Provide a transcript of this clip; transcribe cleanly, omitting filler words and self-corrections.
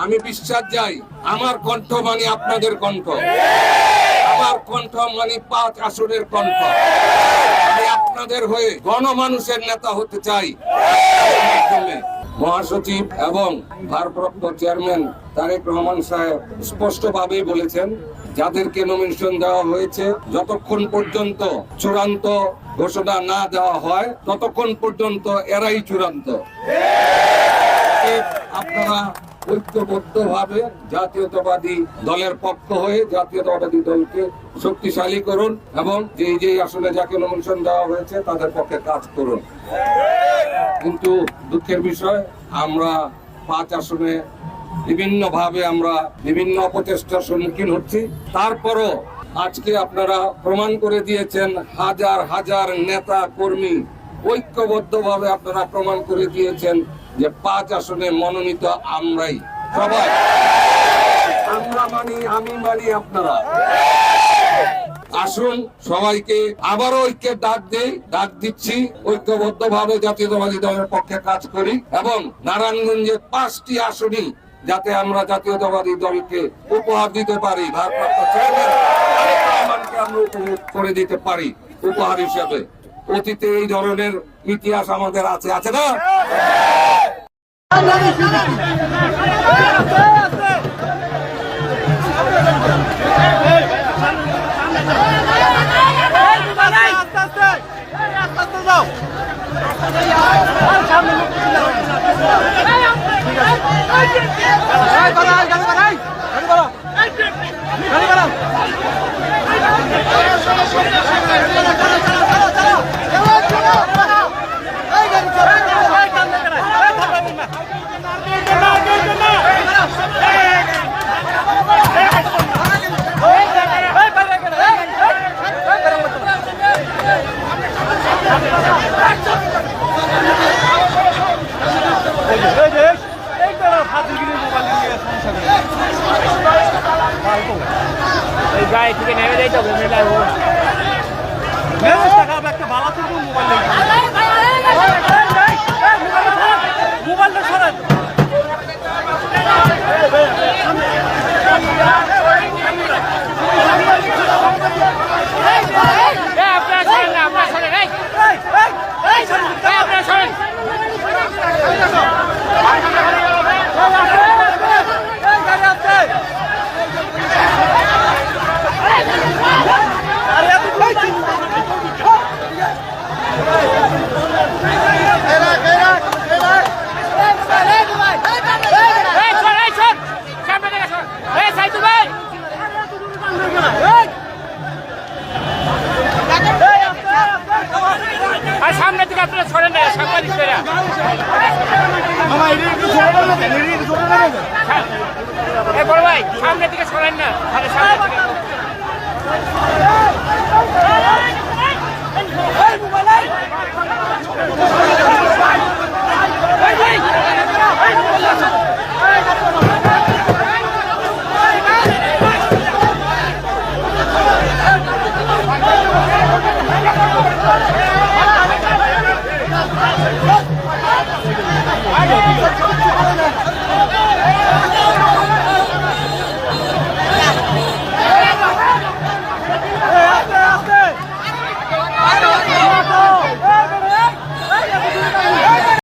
আমি বিশ্বাস যাই আমার কণ্ঠ মানে আপনাদের কণ্ঠ, আমার কণ্ঠ মানে 5 আসনের কণ্ঠ। আমি আপনাদের হয়ে গণমানুষের নেতা হতে চাই। মহাসচিব এবং ভারপ্রাপ্ত চেয়ারম্যান তারেক রহমান সাহেব স্পষ্টভাবে বলেছেন, যাদেরকে নমিনেশন দেওয়া হয়েছে যতক্ষণ পর্যন্ত চূড়ান্ত ঘোষণা না দেওয়া হয় ততক্ষণ পর্যন্ত এরাই চূড়ান্ত। আপনারা ঐক্যবদ্ধভাবে জাতীয়তাবাদী দলের পক্ষ হয়ে জাতীয়তাবাদী দলকে শক্তিশালী করুন এবং যে আসলে যাকে নমিনেশন দেওয়া হয়েছে তাদের পক্ষে কাজ করুন। কিন্তু দুঃখের বিষয়, আমরা 5 আসনে বিভিন্নভাবে আমরা বিভিন্ন অপচেষ্টার সম্মুখীন হচ্ছি। তারপরও আজকে আপনারা প্রমাণ করে দিয়েছেন, হাজার হাজার নেতা কর্মী ঐক্যবদ্ধভাবে আপনারা প্রমাণ করে দিয়েছেন যে 5 আসনে মনোনীত আমরাই। সবাই আমরা মানি, আমি মানি, আপনারা আসুন। সবাইকে আবারও ঐক্যের ডাক দিচ্ছি, ঐক্যবদ্ধভাবে জাতীয়তাবাদী দলের পক্ষে কাজ করি এবং নারায়ণগঞ্জের 5টি আসনই যাতে আমরা জাতীয়তাবাদী দলকে উপহার দিতে পারি, ভারপ্রাপ্ত চেয়ারম্যান তারেক রহমানকে আমরা উপভোগ করে দিতে পারি উপহার হিসেবে। অতীতে এই ধরনের ইতিহাস আমাদের আছে না? গায়ে থেকে নেমে যাইতে হবে, মোবাইলটা সরান। সামনে থেকে আপনারা ছড়েন না, সাংবাদিকরা বড় ভাই সামনে থেকে ছড়েন না, সামনে থেকে